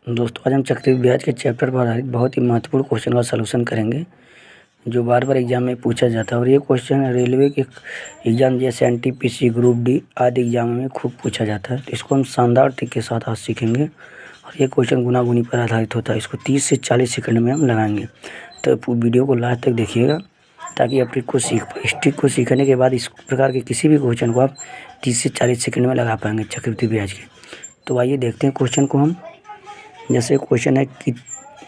दोस्तों आज हम चक्रवृद्धि ब्याज के चैप्टर पर आधारित बहुत ही महत्वपूर्ण क्वेश्चन का सलूशन करेंगे जो बार बार एग्जाम में पूछा जाता है। और ये क्वेश्चन रेलवे के एग्जाम जैसे एनटीपीसी ग्रुप डी आदि एग्जाम में खूब पूछा जाता है। तो इसको हम शानदार ट्रिक के साथ आज सीखेंगे। और ये क्वेश्चन गुना गुनी पर आधारित होता है। इसको 30 से 40 सेकंड में हम लगाएंगे। तो वीडियो को लास्ट तक देखिएगा ताकि आप ट्रिक को सीख पाए। इस ट्रिक को सीखने के बाद इस प्रकार के किसी भी क्वेश्चन को आप 30 से 40 सेकंड में लगा पाएंगे चक्रवृद्धि ब्याज के। तो आइए देखते हैं क्वेश्चन को हम। जैसे क्वेश्चन है कि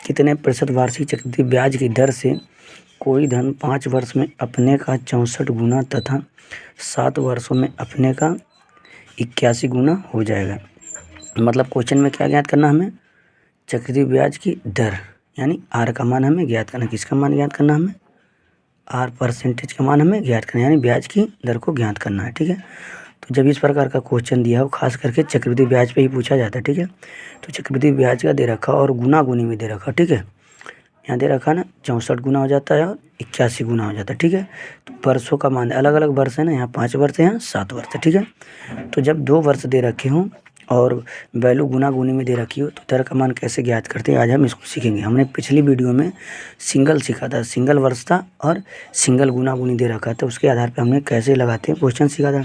कितने प्रतिशत वार्षिक चक्रवृद्धि ब्याज की दर से कोई धन 5 वर्ष में अपने का 64 गुना तथा 7 वर्षों में अपने का 81 गुना हो जाएगा। मतलब क्वेश्चन में क्या ज्ञात करना हमें? चक्रवृद्धि ब्याज की दर यानी आर का मान हमें ज्ञात करना। किसका मान ज्ञात करना हमें? आर परसेंटेज का मान हमें ज्ञात करना यानी ब्याज की दर को ज्ञात करना है। ठीक है, तो जब इस प्रकार का क्वेश्चन दिया हो खास करके चक्रवृद्धि ब्याज पे ही पूछा जाता है। ठीक है, तो चक्रवृद्धि ब्याज का दे रखा और गुना गुनी में दे रखा। ठीक है, यहाँ दे रखा ना 64 गुना हो जाता है और 81 गुना हो जाता है। ठीक है, तो वर्षों का मान अलग अलग वर्ष है ना, यहाँ 5 वर्ष है, यहाँ 7 वर्ष है। ठीक है, तो जब 2 वर्ष दे रखे हों और वैल्यू गुना गुनी में दे रखी हो तो दर का मान कैसे ज्ञात करते हैं आज हम इसको सीखेंगे। हमने पिछली वीडियो में सिंगल सीखा था, सिंगल वर्ष था और सिंगल गुना गुनी दे रखा था, उसके आधार पर हमने कैसे लगाते हैं क्वेश्चन सीखा था।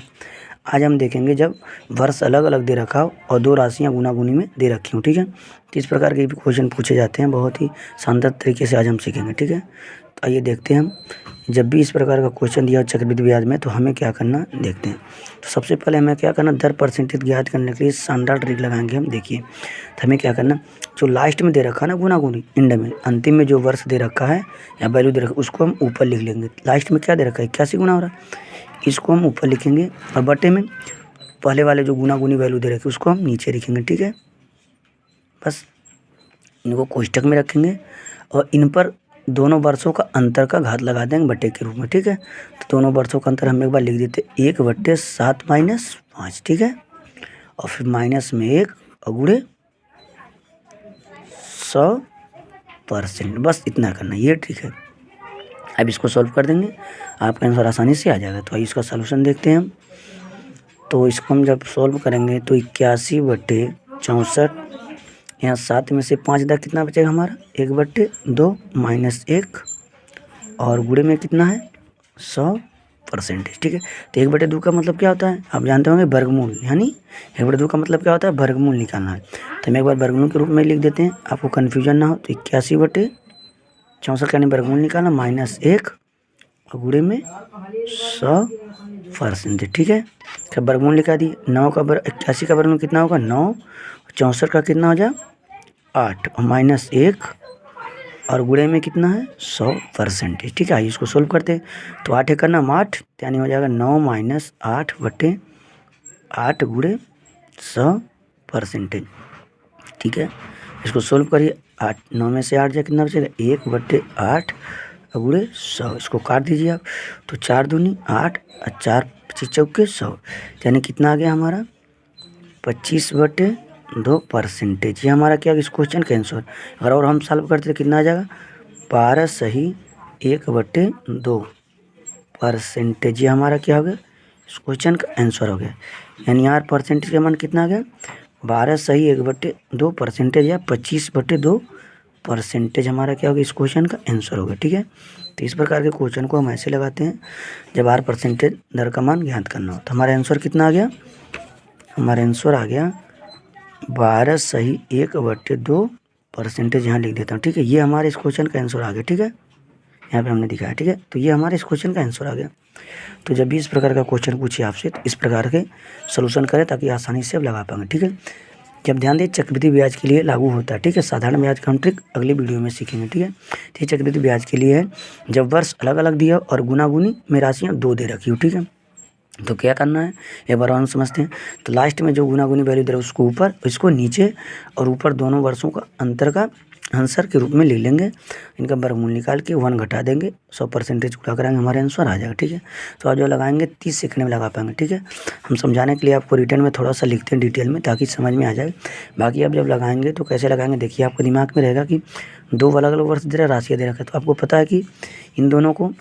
आज हम देखेंगे जब वर्ष अलग अलग दे रखा हो और 2 राशियाँ गुना गुनी में दे रखी हों। ठीक है, तो इस प्रकार के भी क्वेश्चन पूछे जाते हैं, बहुत ही शानदार तरीके से आज हम सीखेंगे। ठीक है, तो आइए देखते हैं हम। जब भी इस प्रकार का क्वेश्चन दिया हो चक्रवृद्धि ब्याज में तो हमें क्या करना देखते हैं। तो सबसे पहले हमें क्या करना, दर परसेंटेज ज्ञात करने के लिए शानदार ट्रिक लगाएंगे हम। देखिए, तो हमें क्या करना, जो लास्ट में दे रखा है ना गुना गुनी, एंड में अंतिम में जो वर्ष दे रखा है या वैल्यू दे रखा है उसको हम ऊपर लिख लेंगे। लास्ट में क्या दे रखा है 81 गुना हो रहा है, इसको हम ऊपर लिखेंगे और बटे में पहले वाले जो गुना गुनी वैल्यू दे रखे उसको हम नीचे लिखेंगे। ठीक है, बस इनको कोष्टक में रखेंगे और इन पर दोनों वर्षों का अंतर का घात लगा देंगे बटे के रूप में। ठीक है, तो दोनों वर्षों का अंतर हम एक बार लिख देते 1/7 - 5। ठीक है, और फिर माइनस में 1 और गुणे 100%। बस इतना करना, ये ठीक है। अब इसको सॉल्व कर देंगे, आपका आंसर आसानी से आ जाएगा। तो इसका सलूशन देखते हैं हम। तो इसको हम जब सॉल्व करेंगे तो 81/64, यहाँ 7 में से 5 दाग कितना बचेगा हमारा 1/2 माइनस 1 और गुणे में कितना है 100%। ठीक है, तो 1/2 का मतलब क्या होता है आप जानते होंगे, वर्गमूल। यानी 1/2 का मतलब क्या होता है, वर्गमूल निकालना है। तो हम एक बार वर्गमूल के रूप में लिख देते हैं, आपको कन्फ्यूजन ना हो। तो 81/64 का यानी वर्गमूल निकालना माइनस 1 और गुणे में 100%। ठीक है, जब वर्गमूल निकाल दिए 81 का वर्गमूल कितना होगा 9, 64 का कितना हो जाए 8 और माइनस 1 और गुणे में कितना है 100%। ठीक है, इसको सोल्व करते हैं। तो 8 है करना 8 यानी हो जाएगा 9 माइनस 8/8 गुणे 100%। ठीक है, इसको सोल्व करिए। 8 9 में से 8 जाए कितना बचेगा 1/8 गुणे 100। इसको काट दीजिए आप, तो 4 दूनी 8 और 4 25 चौके 100 यानी कितना आ गया हमारा 25/2%। ये हमारा क्या इस क्वेश्चन का आंसर। अगर और हम सॉल्व करते तो कितना आ जाएगा 12 सही 1/2%। ये हमारा क्या हो गया इस क्वेश्चन का आंसर हो गया। यानी यार परसेंटेज का मान कितना आ गया 12 सही 1/2% या 25/2% हमारा क्या होगा इस क्वेश्चन का आंसर होगा। ठीक है, तो इस प्रकार के क्वेश्चन को हम ऐसे लगाते हैं जब आर परसेंटेज दर का मान ज्ञात करना हो। तो हमारा आंसर कितना आ गया, हमारा आंसर आ गया 12 सही 1/2%। यहाँ लिख देता हूँ। ठीक है, ये हमारे इस क्वेश्चन का आंसर आ गया। ठीक है, यहाँ पे हमने दिखाया। ठीक है, तो ये हमारे इस क्वेश्चन का आंसर आ गया। तो जब भी इस प्रकार का क्वेश्चन पूछे आपसे तो इस प्रकार के सॉल्यूशन करें ताकि आसानी से आप लगा पाएंगे। ठीक है, जब ध्यान दें चक्रवृद्धि ब्याज के लिए लागू होता है। ठीक है, साधारण ब्याज का हम ट्रिक अगली वीडियो में सीखेंगे। ठीक है, तो ये चक्रवृद्धि ब्याज के लिए है जब वर्ष अलग अलग दिया और गुना गुनी में राशियाँ 2 दे रखी हो। ठीक है, तो क्या करना है एक बार और समझते हैं। तो लास्ट में जो गुना गुनी वैल्यू दे रहा है उसको ऊपर, इसको नीचे और ऊपर दोनों वर्षों का अंतर का आंसर के रूप में लिख लेंगे। इनका वर्गमूल निकाल के 1 घटा देंगे, 100% गुणा कराएंगे, हमारे आंसर आ जाएगा। ठीक है, तो आज जो लगाएंगे 30 सेकंड में लगा पाएंगे। ठीक है, हम समझाने के लिए आपको रिटर्न में थोड़ा सा लिखते हैं डिटेल में ताकि समझ में आ जाए। बाकी आप जब लगाएंगे तो कैसे लगाएंगे देखिए, आपके दिमाग में रहेगा कि 2 अलग अलग वर्ष दे रहा राशियाँ दे रखा है। तो आपको पता है कि इन दोनों को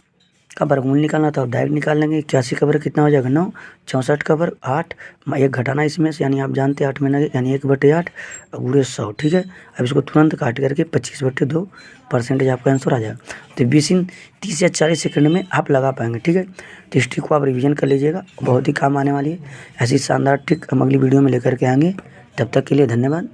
का वर्गमूल निकालना था, डायरेक्ट निकाल लेंगे। 81 का वर्ग कितना हो जाएगा 9, 64 का वर्ग 8, 1 घटाना इसमें से, यानी आप जानते हैं 8 में लगे यानी 1/8 गुणे 100। ठीक है, अब इसको तुरंत काट करके 25/2 परसेंटेज आपका आंसर आ जाएगा। तो 30 या 40 सेकंड में आप लगा पाएंगे। ठीक है, तो इस ट्रिक को आप रिविजन कर लीजिएगा, बहुत ही काम आने वाली है। ऐसी शानदार ट्रिक हम अगली वीडियो में लेकर के आएंगे। तब तक के लिए धन्यवाद।